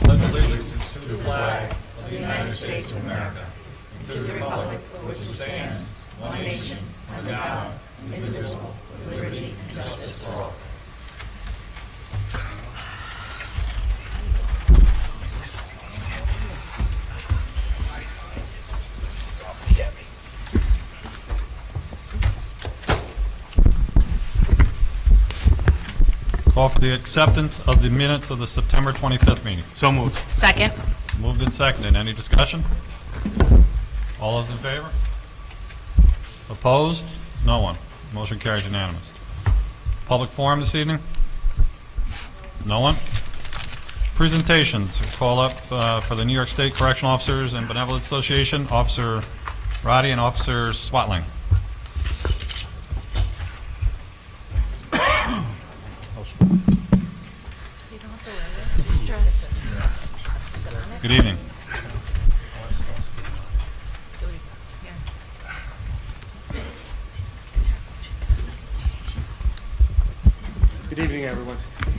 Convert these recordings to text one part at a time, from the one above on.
pledge allegiance to the flag of the United States of America and to the republic for which it stands, one nation, under God, indivisible, with liberty and justice for all. Call for the acceptance of the minutes of the September 25th meeting. So moved. Second. Moved and seconded. Any discussion? All those in favor? Opposed? No one. Motion carries unanimous. Public forum this evening? No one? Presentations. Call up for the New York State Correctional Officers and Benevolent Association, Officer Roddy and Officer Swatling. Good evening. Good evening, everyone.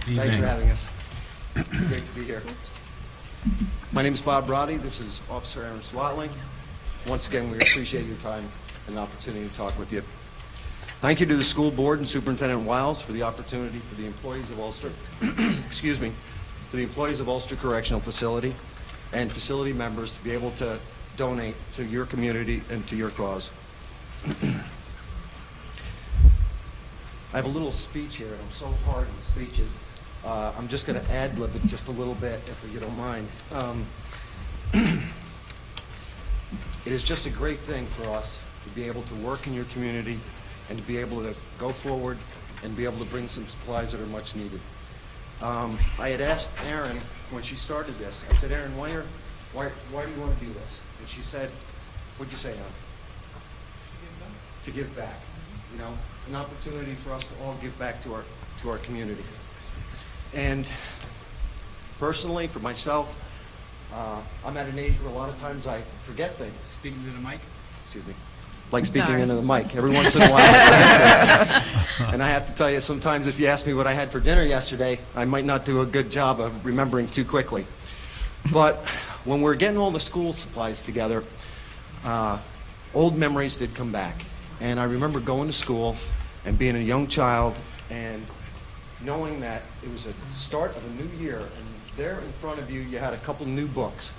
Evening. Thanks for having us. Great to be here. My name is Bob Roddy. This is Officer Aaron Swatling. Once again, we appreciate your time and the opportunity to talk with you. Thank you to the school board and Superintendent Wiles for the opportunity for the employees of Ulster, excuse me, for the employees of Ulster Correctional Facility and facility members to be able to donate to your community and to your cause. I have a little speech here, and I'm so hard with speeches. I'm just going to ad-lib it just a little bit, if you don't mind. It is just a great thing for us to be able to work in your community and to be able to go forward and be able to bring some supplies that are much needed. I had asked Erin when she started this, I said, Erin, why do you want to do this? And she said, what'd you say, Erin? To give back. You know, an opportunity for us to all give back to our community. And personally, for myself, I'm at an age where a lot of times I forget things. Speaking to the mic. Excuse me. Like speaking Sorry. into the mic. Every once in a while I forget things. And I have to tell you, sometimes if you ask me what I had for dinner yesterday, I might not do a good job of remembering too quickly. But when we're getting all the school supplies together, old memories did come back. And I remember going to school and being a young child and knowing that it was a start of a new year, and there in front of you, you had a couple new books.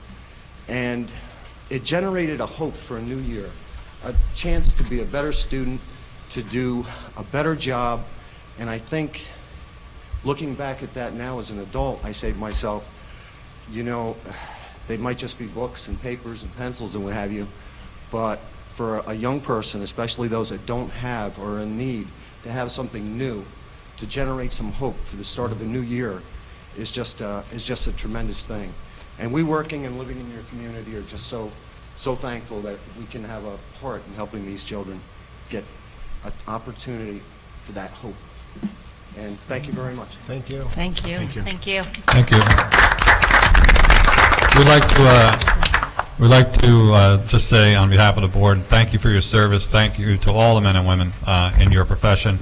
And it generated a hope for a new year, a chance to be a better student, to do a better job. And I think, looking back at that now as an adult, I say to myself, you know, they might just be books and papers and pencils and what have you, but for a young person, especially those that don't have or are in need, to have something new, to generate some hope for the start of a new year is just a tremendous thing. And we working and living in your community are just so thankful that we can have a part in helping these children get an opportunity for that hope. And thank you very much. Thank you. Thank you. Thank you. Thank you. Thank you. We'd like to just say on behalf of the board, thank you for your service. Thank you to all the men and women in your profession,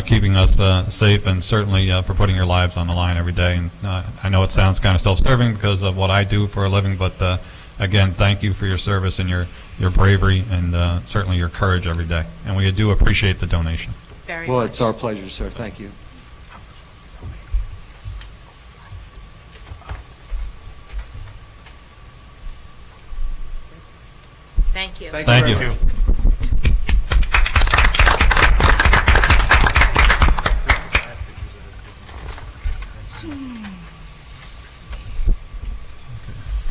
keeping us safe, and certainly for putting your lives on the line every day. And I know it sounds kind of self-serving because of what I do for a living, but again, thank you for your service and your bravery and certainly your courage every day. And we do appreciate the donation. Very Well, much. it's our pleasure, sir. Thank you. Thank you. Thank Thank very you. much.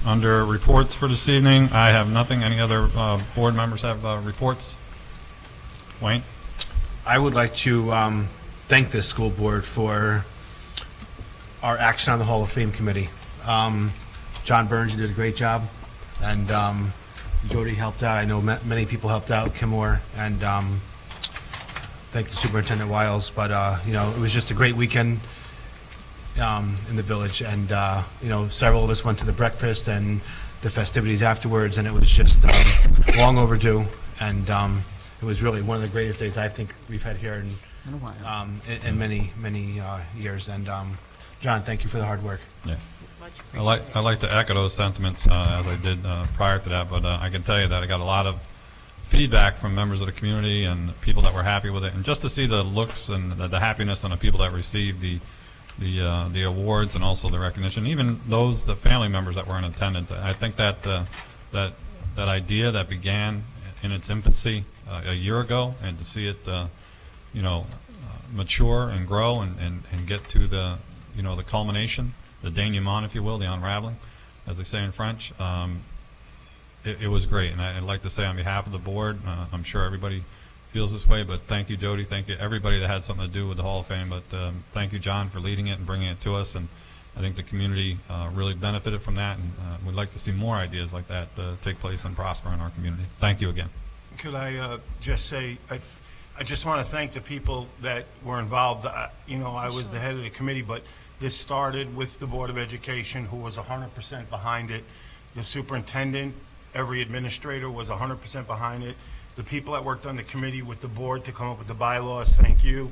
Under reports for this evening, I have nothing. Any other board members have reports? Wayne? I would like to thank this school board for our action on the Hall of Fame committee. John Burns, you did a great job, and Jody helped out. I know many people helped out, Kim Moore, and thank the Superintendent Wiles. But you know, it was just a great weekend in the village, and you know, several of us went to the breakfast and the festivities afterwards, and it was just long overdue. And it was really one of the greatest days I think we've had here in many years. And John, thank you for the hard work. Yeah. I like to echo those sentiments as I did prior to that, but I can tell you that I got a lot of feedback from members of the community and people that were happy with it, and just to see the looks and the happiness on the people that received the awards and also the recognition, even the family members that were in attendance. I think that that idea that began in its infancy a year ago, and to see it mature and grow and get to the the culmination, the denouement, if you will, the unraveling, as they say in French. It was great, and I'd like to say on behalf of the board, I'm sure everybody feels this way, but thank you, Jody, thank you everybody that had something to do with the Hall of Fame, but thank you, John, for leading it and bringing it to us, and I think the community really benefited from that, and we'd like to see more ideas like that take place and prosper in our community. Thank you again. Could I just say, I just want to thank the people that were involved. I was the head of the committee, but this started with the Board of Education, who was 100% behind it. The superintendent, every administrator was 100% behind it. The people that worked on the committee with the board to come up with the bylaws, thank you.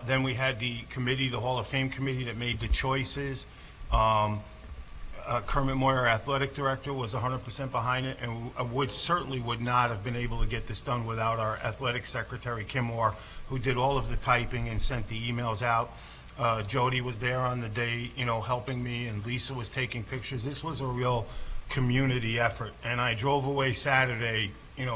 Then we had the committee, the Hall of Fame committee, that made the choices. Kermit Moyer, our athletic director, was 100% behind it, and certainly would not have been able to get this done without our athletic secretary, Kim Moore, who did all of the typing and sent the emails out. Jody was there on the day, helping me, and Lisa was taking pictures. This was a real community effort, and I drove away Saturday,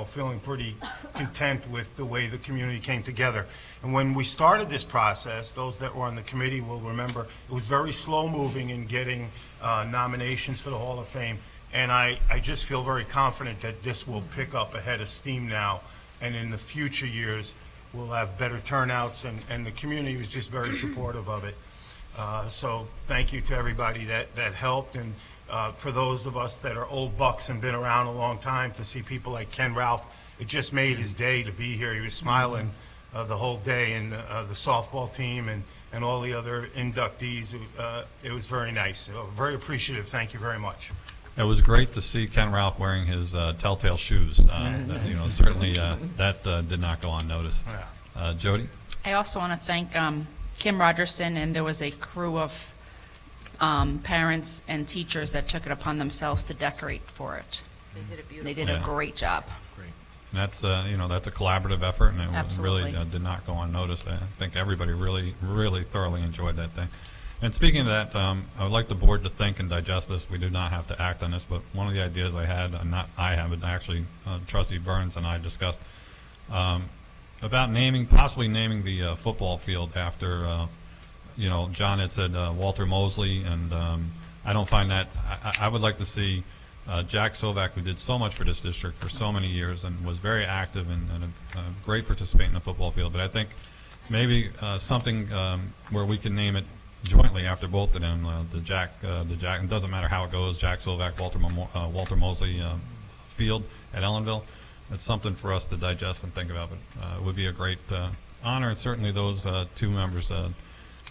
feeling pretty content with the way the community came together. And when we started this process, those that were on the committee will remember, it was very slow moving in getting nominations for the Hall of Fame, and I just feel very confident that this will pick up a head of steam now, and in the future years we'll have better turnouts, and the community was just very supportive of it. So thank you to everybody that helped, and for those of us that are old bucks and been around a long time, to see people like Ken Ralph, it just made his day to be here. He was smiling the whole day, and the softball team and all the other inductees. It was very nice. So very appreciative. Thank you very much. It was great to see Ken Ralph wearing his telltale shoes. Certainly that did not go unnoticed. Jody? I also want to thank Kim Rogerson, and there was a crew of parents and teachers that took it upon themselves to decorate for it. They did a great job. And that's that's a collaborative effort, and it Absolutely. really did not go unnoticed. I think everybody really thoroughly enjoyed that thing. And speaking of that, I would like the board to think and digest this. We do not have to act on this, but one of the ideas I had, not I have, but actually Trustee Burns and I discussed about possibly naming the football field after, John had said Walter Mosley, and I don't find that. I would like to see Jack Sovak, who did so much for this district for so many years and was very active and a great participant in the football field. But I think maybe something where we can name it jointly after both of them, the Jack. It doesn't matter how it goes. Jack Sovak, Walter Mosley Field at Ellenville. It's something for us to digest and think about. But it would be a great honor, and certainly those two members.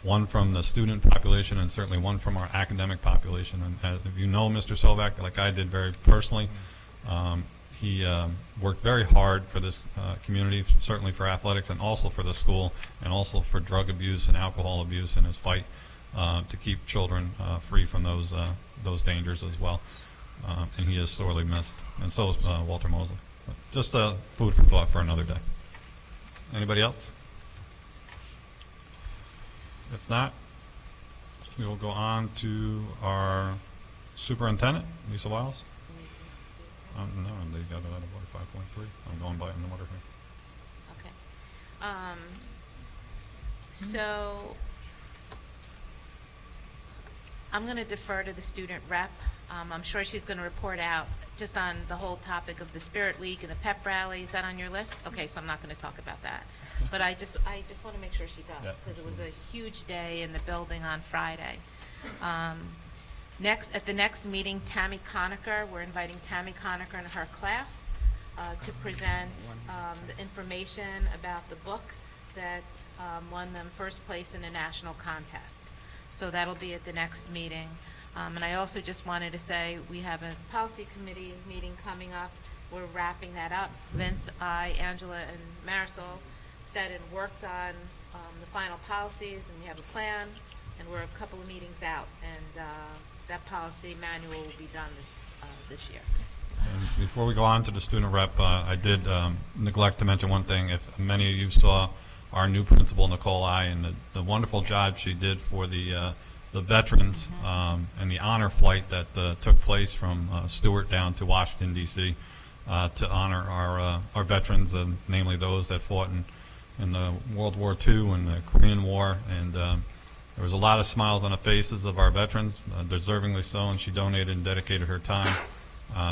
One from the student population and certainly one from our academic population. And if you know Mr. Sovak, like I did very personally, he worked very hard for this community, certainly for athletics and also for the school, and also for drug abuse and alcohol abuse in his fight to keep children free from those dangers as well. And he is sorely missed, and so is Walter Mosley. But just food for thought for another day. Anybody else? If not, we will go on to our superintendent, Lisa Wiles. No, they got it out of order 5.3. I'm going by in the order here. Okay. So I'm going to defer to the student rep. I'm sure she's going to report out just on the whole topic of the Spirit Week and the pep rally. Is that on your list? Okay, so I'm not going to talk about that. But I just want to make sure she does, because it was a huge day in the building on Friday. At the next meeting, Tammy Conacher, we're inviting Tammy Conacher and her class to present the information about the book that won them first place in a national contest. So that'll be at the next meeting. And I also just wanted to say we have a policy committee meeting coming up. We're wrapping that up. Vince, I, Angela, and Marisol sat and worked on the final policies, and we have a plan and we're a couple of meetings out, and that policy manual will be done this year. And before we go on to the student rep, I did neglect to mention one thing. If many of you saw our new principal, Nicole I, and the wonderful job she did for the veterans and the honor flight that took place from Stewart down to Washington, D.C. To honor our veterans, namely those that fought in the World War II and the Korean War. And there was a lot of smiles on the faces of our veterans, deservingly so, and she donated and dedicated her time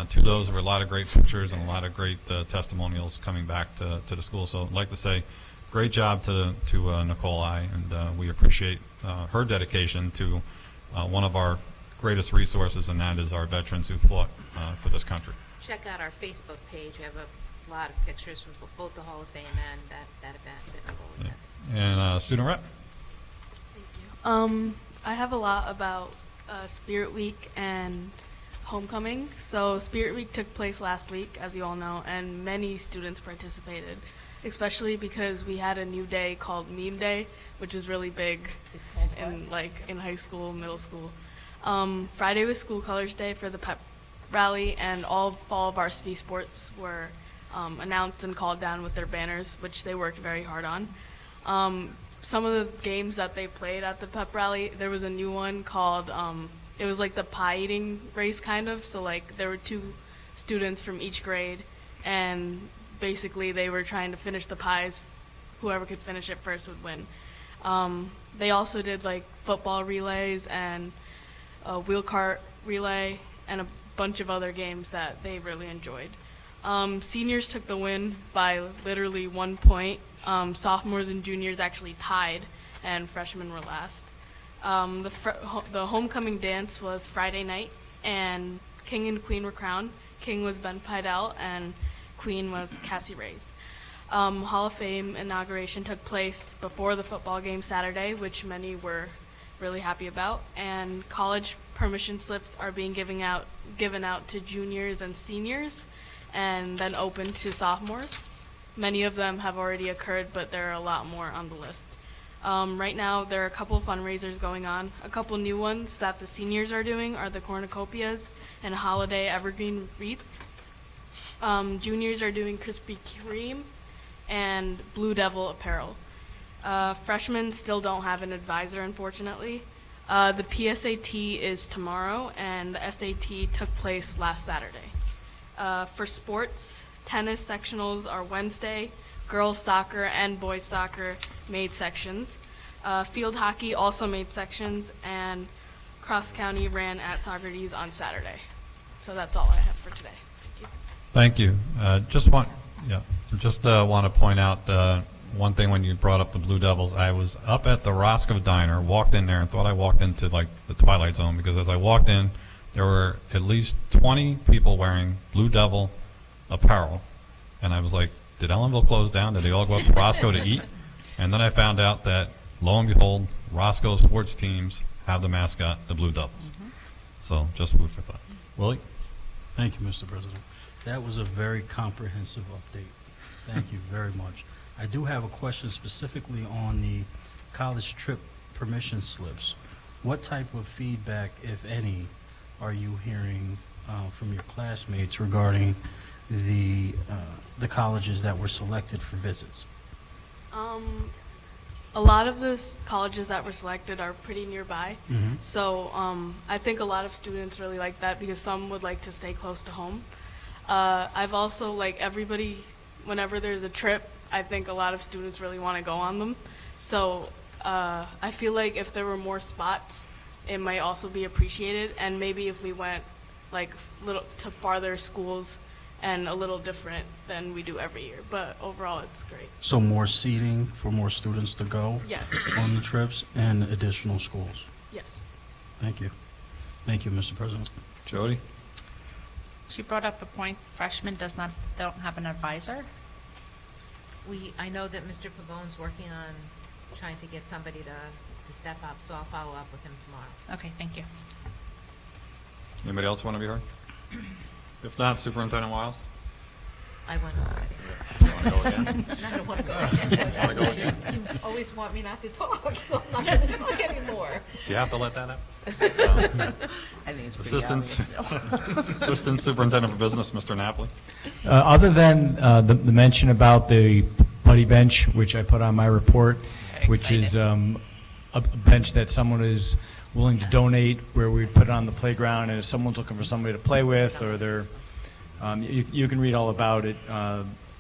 to those. There were a lot of great pictures and a lot of great testimonials coming back to the school. So I'd like to say great job to Nicole I, and we appreciate her dedication to one of our greatest resources, and that is our veterans who fought for this country. Check out our Facebook page. We have a lot of pictures from both the Hall of Fame and that event that Nicole attended. And student rep? I have a lot about Spirit Week and homecoming. So Spirit Week took place last week, as you all know, and many students participated, especially because we had a new day called Meme Day, which is really big in high school, middle school. Friday was School Colors Day for the pep rally, and all fall varsity sports were announced and called down with their banners, which they worked very hard on. Some of the games that they played at the pep rally, there was a new one called, it was like the pie eating race kind of, so like there were 2 students from each grade, and basically they were trying to finish the pies. Whoever could finish it first would win. They also did like football relays and a wheel cart relay and a bunch of other games that they really enjoyed. Seniors took the win by literally 1 point. Sophomores and juniors actually tied, and freshmen were last. The homecoming dance was Friday night, and King and Queen were crowned. King was Ben Pidell, and Queen was Cassie Reyes. Hall of Fame inauguration took place before the football game Saturday, which many were really happy about, and college permission slips are being given out to juniors and seniors, and then open to sophomores. Many of them have already occurred, but there are a lot more on the list. Right now, there are a couple fundraisers going on. A couple new ones that the seniors are doing are the cornucopias and holiday evergreen wreaths. Juniors are doing Krispy Kreme and Blue Devil apparel. Freshmen still don't have an advisor, unfortunately. The PSAT is tomorrow, and the SAT took place last Saturday. For sports, tennis sectionals are Wednesday. Girls soccer and boys soccer made sections. Field hockey also made sections, and cross county ran at Socrates on Saturday. So that's all I have for today. Thank you. Thank you. Just want to point out one thing when you brought up the Blue Devils. I was up at the Roscoe Diner, walked in there, and thought I walked into like the Twilight Zone, because as I walked in, there were at least 20 people wearing Blue Devil apparel, and I was like, did Ellenville close down? Did they all go up to Roscoe to eat? And then I found out that, lo and behold, Roscoe sports teams have the mascot, the Blue Devils. So just food for thought. Willie? Thank you, Mr. President. That was a very comprehensive update. Thank you very much. I do have a question specifically on the college trip permission slips. What type of feedback, if any, are you hearing from your classmates regarding the colleges that were selected for visits? A lot of the colleges that were selected are pretty nearby. So I think a lot of students really like that, because some would like to stay close to home. I've also, like everybody, whenever there's a trip, I think a lot of students really want to go on them. So I feel like if there were more spots, it might also be appreciated. And maybe if we went like little to farther schools and a little different than we do every year. But overall, it's great. So more seating for more students to go Yes. on the trips and additional schools. Yes. Thank you. Thank you, Mr. President. Jody? She brought up a point, freshmen don't have an advisor. I know that Mr. Pavone's working on trying to get somebody to step up, so I'll follow up with him tomorrow. Okay, thank you. Anybody else want to be heard? If not, Superintendent Wiles? I went already. Want to go again? I don't want to go again. You always want me not to talk, so I'm not going to talk anymore. Do you have to let that out? I think it's pretty Assistant, obvious, Bill. Assistant Superintendent for Business, Mr. Napoli. Other than the mention about the buddy bench, which I put on my report, Very which is excited. a bench that someone is willing to donate, where we put it on the playground, and if someone's looking for somebody to play with, or they're, you can read all about it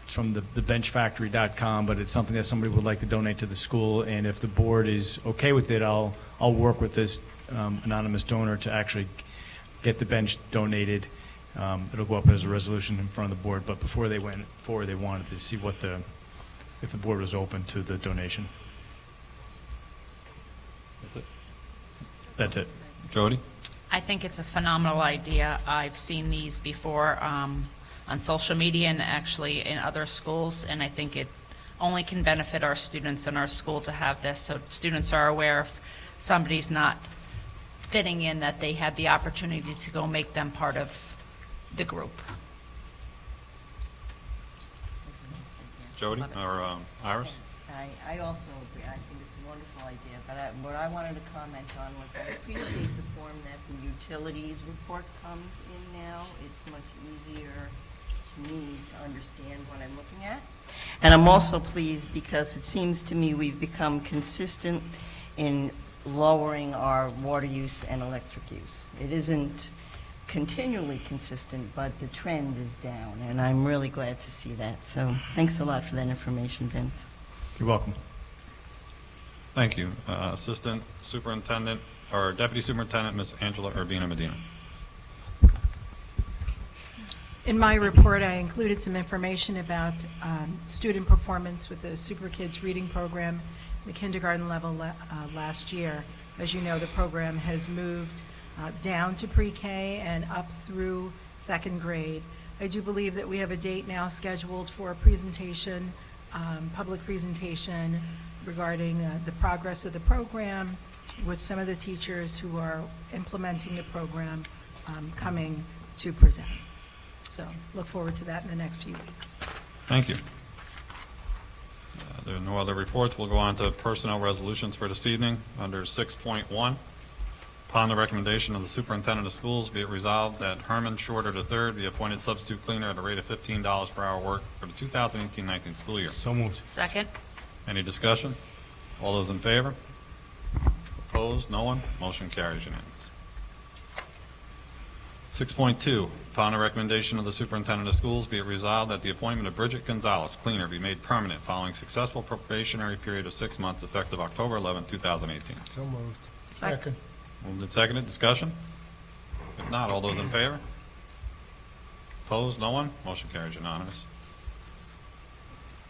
from the benchfactory.com, but it's something that somebody would like to donate to the school, and if the board is okay with it, I'll work with this anonymous donor to actually get the bench donated. It'll go up as a resolution in front of the board, but before they went forward, they wanted to see if the board was open to the donation. That's it. That's it. Jody? I think it's a phenomenal idea. I've seen these before on social media and actually in other schools, and I think it only can benefit our students in our school to have this, so students are aware if somebody's not fitting in, that they had the opportunity to go make them part of the group. Jody or Iris? I also agree. I think it's a wonderful idea, but what I wanted to comment on was I appreciate the form that the utilities report comes in now. It's much easier to me to understand what I'm looking at. And I'm also pleased because it seems to me we've become consistent in lowering our water use and electric use. It isn't continually consistent, but the trend is down, and I'm really glad to see that. So thanks a lot for that information, Vince. You're welcome. Thank you. Assistant Superintendent, or Deputy Superintendent, Ms. Angela Urbina Medina. In my report, I included some information about student performance with the Super Kids reading program, the kindergarten level last year. As you know, the program has moved down to pre-K and up through second grade. I do believe that we have a date now scheduled for a presentation, public presentation regarding the progress of the program with some of the teachers who are implementing the program coming to present. So look forward to that in the next few weeks. Thank you. There are no other reports. We'll go on to personnel resolutions for this evening. Under 6.1, upon the recommendation of the superintendent of schools, be it resolved that Herman Shorter III be appointed substitute cleaner at a rate of $15 per hour work for the 2018-19 school year. So moved. Second? Any discussion? All those in favor? Opposed? No one? Motion carries unanimous. 6.2, upon the recommendation of the superintendent of schools, be it resolved that the appointment of Bridget Gonzalez, cleaner, be made permanent following successful probationary period of 6 months effective October 11, 2018. So moved. Second. Moved and seconded. Discussion? If not, all those in favor? Opposed? No one? Motion carries unanimous.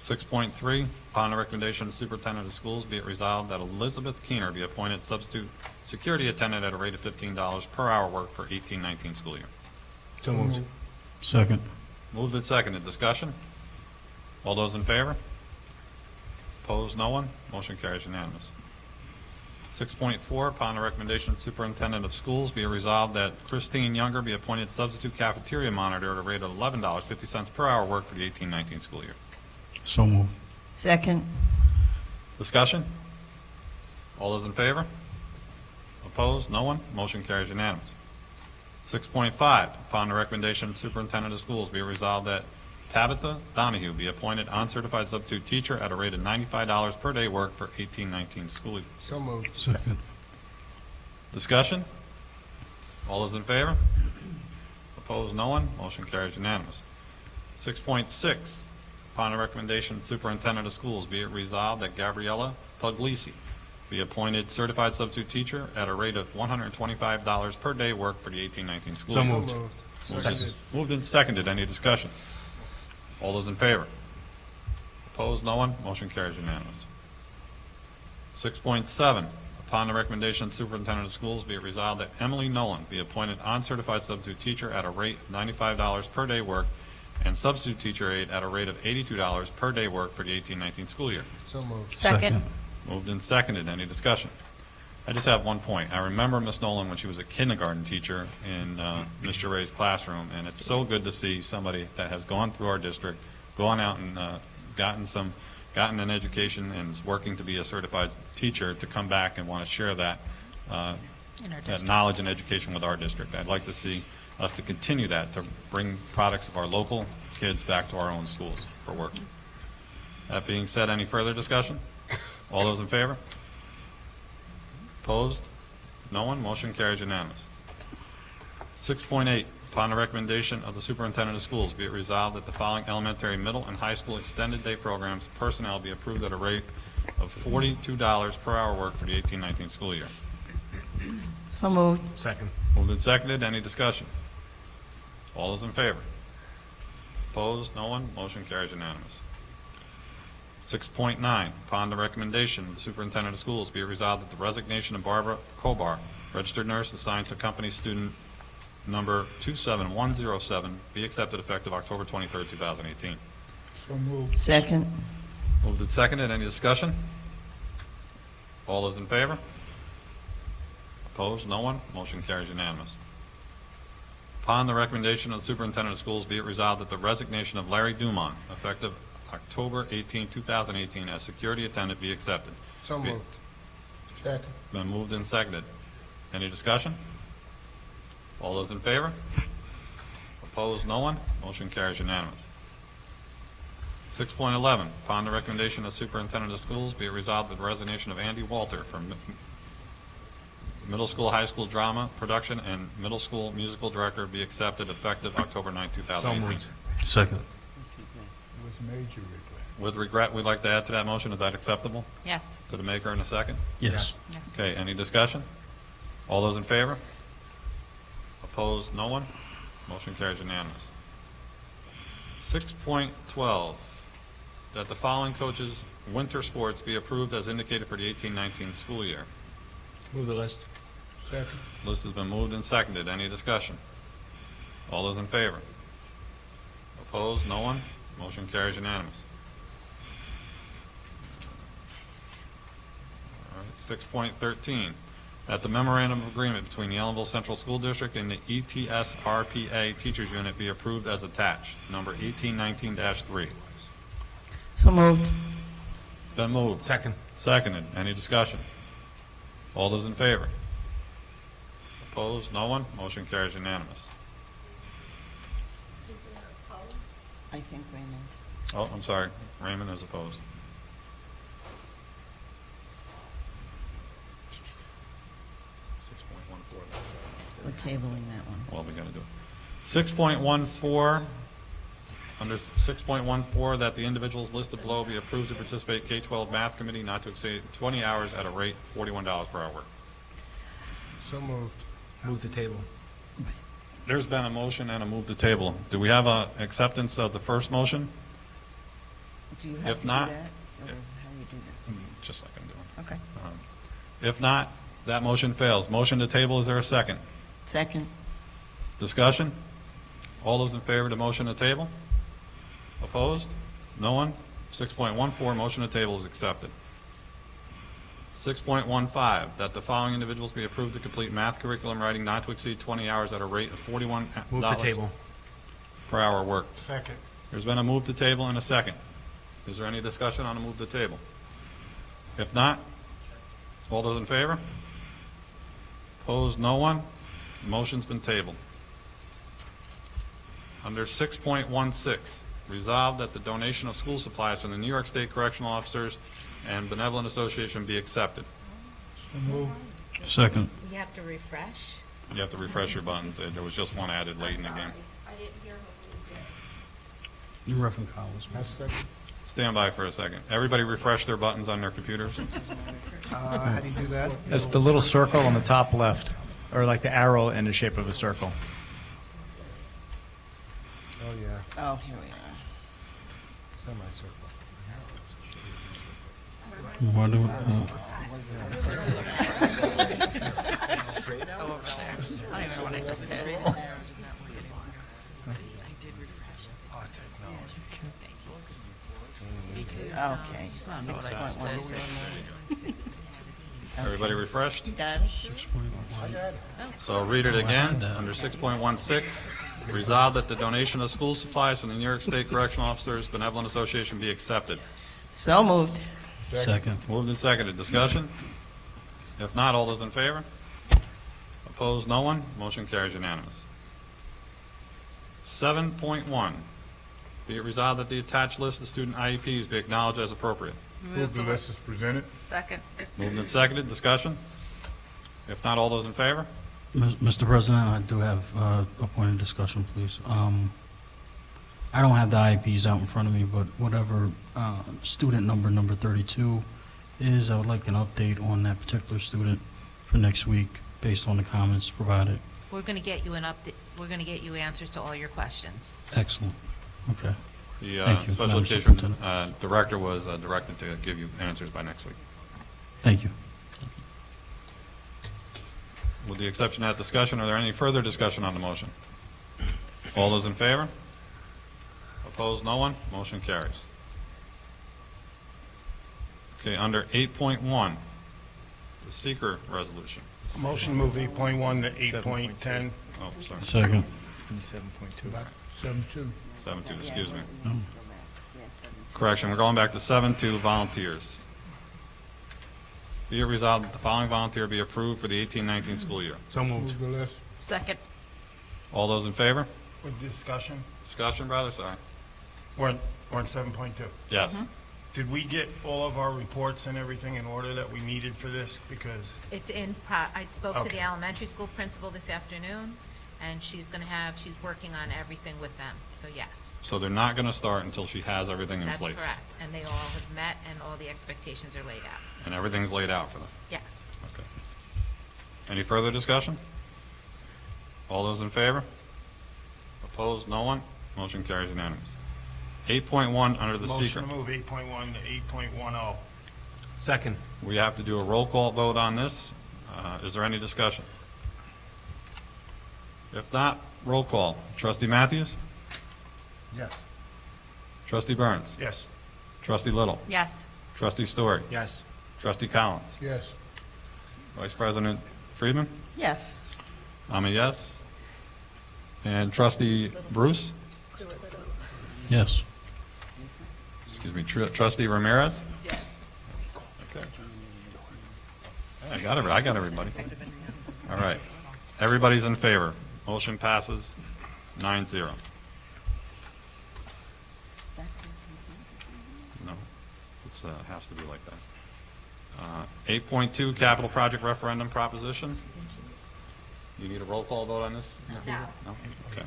6.3, upon the recommendation of the superintendent of schools, be it resolved that Elizabeth Keener be appointed substitute security attendant at a rate of $15 per hour work for 18-19 school year. So moved. Second. Moved and seconded. Discussion? All those in favor? Opposed? No one? Motion carries unanimous. 6.4, upon the recommendation of the superintendent of schools, be it resolved that Christine Younger be appointed substitute cafeteria monitor at a rate of $11.50 per hour work for the 18-19 school year. So moved. Second. Discussion? All those in favor? Opposed? No one? Motion carries unanimous. 6.5, upon the recommendation of the superintendent of schools, be it resolved that Tabitha Donahue be appointed uncertified substitute teacher at a rate of $95 per day work for 18-19 school year. So moved. Second. Discussion? All those in favor? Opposed? No one? Motion carries unanimous. 6.6, upon the recommendation of the superintendent of schools, be it resolved that Gabriella Puglisi be appointed certified substitute teacher at a rate of $125 per day work for the 18-19 school year. So moved. Seconded. Moved and seconded. Any discussion? All those in favor? Opposed? No one? Motion carries unanimous. 6.7, upon the recommendation of the superintendent of schools, be it resolved that Emily Nolan be appointed uncertified substitute teacher at a rate of $95 per day work and substitute teacher aide at a rate of $82 per day work for the 18-19 school year. So moved. Second. Moved and seconded. Any discussion? I just have one point. I remember Miss Nolan when she was a kindergarten teacher in Mr. Ray's classroom, and it's so good to see somebody that has gone through our district, gone out and gotten an education and is working to be a certified teacher to come back and want to share that knowledge and education with our district. I'd like to see us to continue that, to bring products of our local kids back to our own schools for work. That being said, any further discussion? All those in favor? Opposed? No one? Motion carries unanimous. 6.8, upon the recommendation of the superintendent of schools, be it resolved that the following elementary, middle, and high school extended day programs personnel be approved at a rate of $42 per hour work for the 18-19 school year. So moved. Second. Moved and seconded. Any discussion? All those in favor? Opposed? No one? Motion carries unanimous. 6.9, upon the recommendation of the superintendent of schools, be it resolved that the resignation of Barbara Kobar, registered nurse assigned to company student number 27107, be accepted effective October 23rd, 2018. Second. Moved and seconded. Any discussion? All those in favor? Opposed? No one? Motion carries unanimous. Upon the recommendation of the superintendent of schools, be it resolved that the resignation of Larry Dumont, effective October 18, 2018, as security attendant be accepted. So Be- moved. Second. Been moved and seconded. Any discussion? All those in favor? Opposed? No one? Motion carries unanimous. 6.11, upon the recommendation of the superintendent of schools, be it resolved that the resignation of Andy Walter from middle school, high school drama production and middle school musical director be accepted effective October 9, 2018. Second. With regret, we'd like to add to that motion. Is that acceptable Yes. to the maker in a second? Yes. Yes. Okay, any discussion? All those in favor? Opposed? No one? Motion carries unanimous. 6.12, that the following coaches' winter sports be approved as indicated for the 18-19 school year. Move the list. Second. List has been moved and seconded. Any discussion? All those in favor? Opposed? No one? Motion carries unanimous. All right, 6.13, that the memorandum of agreement between the Ellenville Central School District and the ETSRPA Teachers Unit be approved as attached, number 1819-3. So moved. Been moved. Second. Seconded. Any discussion? All those in favor? Opposed? No one? Motion carries unanimous. I think Raymond. Oh, I'm sorry. Raymond is opposed. We're tabling that one. Well, we got to do it. 6.14, under 6.14, that the individuals listed below be approved to participate K-12 Math Committee not to exceed 20 hours at a rate of $41 per hour. So moved. Move the table. There's been a motion and a move to table. Do we have a acceptance of the first motion? Do you If have to do not- that? Or how do you do this? Just like I'm doing. Okay. If not, that motion fails. Motion to table, is there a second? Second. Discussion? All those in favor of the motion to table? Opposed? No one? 6.14, motion to table is accepted. 6.15, that the following individuals be approved to complete math curriculum writing not to exceed 20 hours at a rate of $41 Move the table. per hour worked. Second. There's been a move to table and a second. Is there any discussion on a move to table? If not, all those in favor? Opposed, no one? Motion's been tabled. Under 6.16, resolved that the donation of school supplies from the New York State Correctional Officers and Benevolent Association be accepted. Second. You have to refresh. You have to refresh your buttons. There was just one added late in the game. I didn't hear what we did. You reference Collins. Stand by for a second. Everybody refresh their buttons on their computers. How do you do that? That's the little circle on the top left, or like the arrow in the shape of a circle. Oh, yeah. Oh, here we are. Semicircle. Why do, I don't even know what I just did. Okay. I don't know what I just did. Everybody refreshed? You got it? So I'll read it again. Under 6.16, resolved that the donation of school supplies from the New York State Correctional Officers Benevolent Association be accepted. So moved. Second. Moved and seconded. Discussion? If not, all those in favor? Opposed, no one. Motion carries unanimous. 7.1, be it resolved that the attached list of student IEPs be acknowledged as appropriate. Move the list is presented. Second. Moved and seconded. Discussion? If not, all those in favor? Mr. President, I do have a point of discussion, please. I don't have the IEPs out in front of me, but whatever student number 32 is, I would like an update on that particular student for next week based on the comments provided. We're going to get you an update, we're going to get you answers to all your questions. Excellent. Okay. The Thank you, special Madam education Superintendent. director was directed to give you answers by next week. Thank you. With the exception of that discussion, are there any further discussion on the motion? All those in favor? Opposed, no one. Motion carries. Okay, under 8.1, the seeker resolution. Motion to move 8.1 to 8.10. Oh, sorry, Second. 7-2. 7.2, excuse me. Yeah, 17. Correction, we're going back to 7.2, volunteers. Be it resolved that the following volunteer be approved for the 18-19 school year. So moved. Move the list. Second. All those in favor? With discussion, Discussion, brother, sorry. we're on 7.2. Yes. Did we get all of our reports and everything in order that we needed for this? Because, It's I spoke to Okay. the elementary school principal this afternoon, and she's working on everything with them, so yes, So they're not going to start until she has everything in that's place. correct. And they all have met, and all the expectations are laid out, And everything's laid out for them. yes. Okay. Any further discussion? All those in favor? Opposed, no one? Motion carries unanimous. 8.1 under the motion seeker. to move 8.1 to 8.10. Second. We have to do a roll call vote on this. Is there any discussion? If not, roll call. Trustee Matthews? Yes. Trustee Burns? Yes. Trustee Little? Yes. Trustee Stewart? Yes. Trustee Collins? Yes. Vice President Friedman? Yes. I'm a yes. And Trustee Bruce? Yes. Excuse me, Trustee Ramirez? Yes. Okay. I got everybody. All right. Everybody's in favor. Motion passes 9-0. No, it has to be like that. 8.2, capital project referendum proposition. You need a roll call vote on this? No. No? Okay.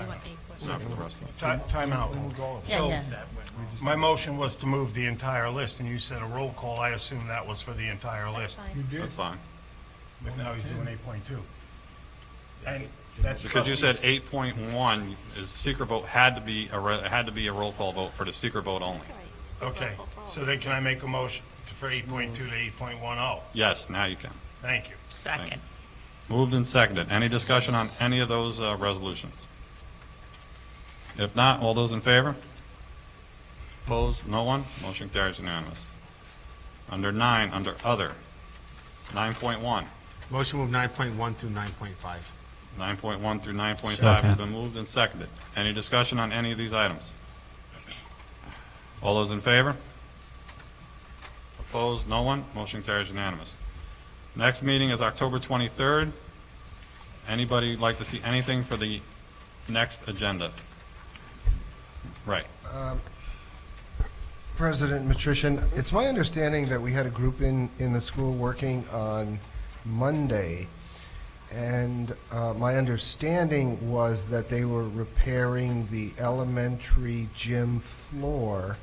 You want 8.1? Not for the rest of them. Time out. Yeah, So, yeah. my motion was to move the entire list, and you said a roll call. I assume that was for the entire list. You did. That's fine. But now he's doing 8.2. And that's Because you said trustees. 8.1, is secret vote had to be a roll call vote for the secret vote only. Okay, so then can I make a motion for 8.2 to 8.10? Yes, now you can. Thank you. Second. Moved and seconded. Any discussion on any of those resolutions? If not, all those in favor? Opposed? No one? Motion carries unanimous. Under 9, under other, 9.1. Motion move 9.1 through 9.5. 9.1 through 9.5 has Second. been moved and seconded. Any discussion on any of these items? All those in favor? Opposed? No one? Motion carries unanimous. Next meeting is October 23rd. Anybody like to see anything for the next agenda? Right. President Matrician, it's my understanding that we had a group in the school working on Monday, and my understanding was that they were repairing the elementary gym floor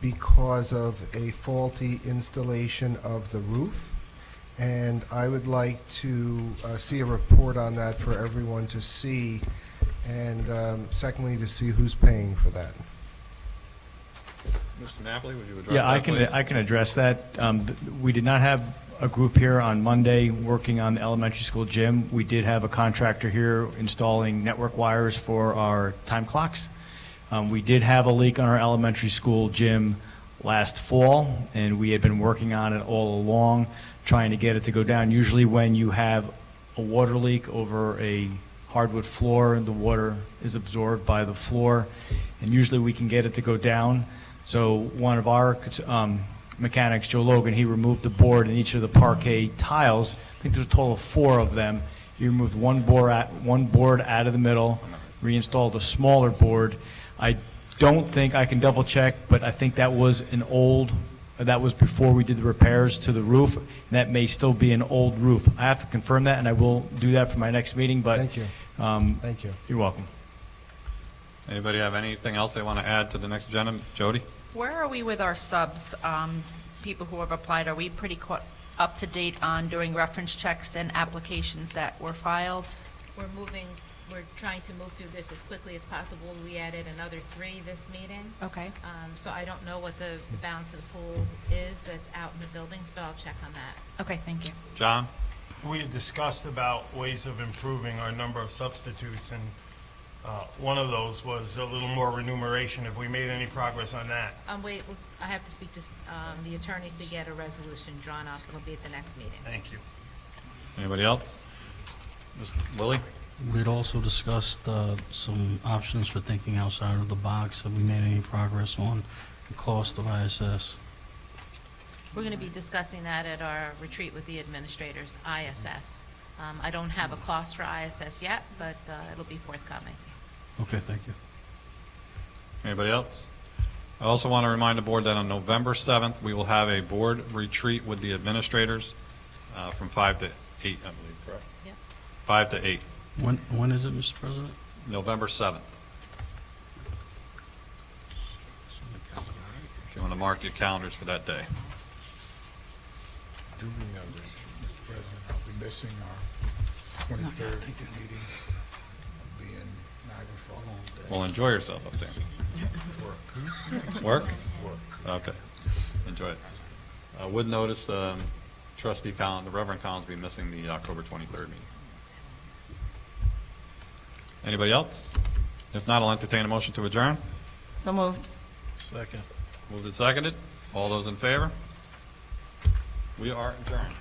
because of a faulty installation of the roof, and I would like to see a report on that for everyone to see, and secondly, to see who's paying for that. Mr. Napoli, would you address Yeah, that, please? I can address that. We did not have a group here on Monday working on the elementary school gym. We did have a contractor here installing network wires for our time clocks. We did have a leak on our elementary school gym last fall, and we had been working on it all along, trying to get it to go down. Usually when you have a water leak over a hardwood floor, the water is absorbed by the floor, and usually we can get it to go down. So one of our mechanics, Joe Logan, he removed the board in each of the parquet tiles. I think there's a total of 4 of them. He removed one board out of the middle, reinstalled a smaller board. I don't think, I can double check, but I think that was that was before we did the repairs to the roof, and that may still be an old roof. I have to confirm that, and I will do that for my next meeting, but. Thank you. Thank you. You're welcome. Anybody have anything else they want to add to the next agenda? Jody? Where are we with our subs, people who have applied? Are we pretty up to date on doing reference checks and applications that were filed? We're trying to move through this as quickly as possible. We added another 3 this meeting. Okay. So I don't know what the balance of the pool is that's out in the buildings, but I'll check on that. Okay, thank you. John? We had discussed about ways of improving our number of substitutes, and one of those was a little more remuneration. Have we made any progress on that? Wait, I have to speak to the attorneys to get a resolution drawn up. It'll be at the next meeting. Thank you. Anybody else? Ms. Lilly? We'd also discussed some options for thinking outside of the box. Have we made any progress on the cost of ISS? We're going to be discussing that at our retreat with the administrators, ISS. I don't have a cost for ISS yet, but it'll be forthcoming. Okay, thank you. Anybody else? I also want to remind the board that on November 7th, we will have a board retreat with the administrators from 5 to 8, I believe, correct? Yep. 5 to 8, When is it, Mr. President? November 7th. If you want to mark your calendars for that day. Do remember, Mr. President, I'll be missing our 23rd meeting. I'll be in Niagara Falls. Well, enjoy yourself up there. Work. Work? Okay. Enjoy it. Would notice Trustee Collins, the Reverend Collins, will be missing the October 23rd meeting. Anybody else? If not, I'll entertain a motion to adjourn. So moved. Second. Moved and seconded. All those in favor? We are adjourned.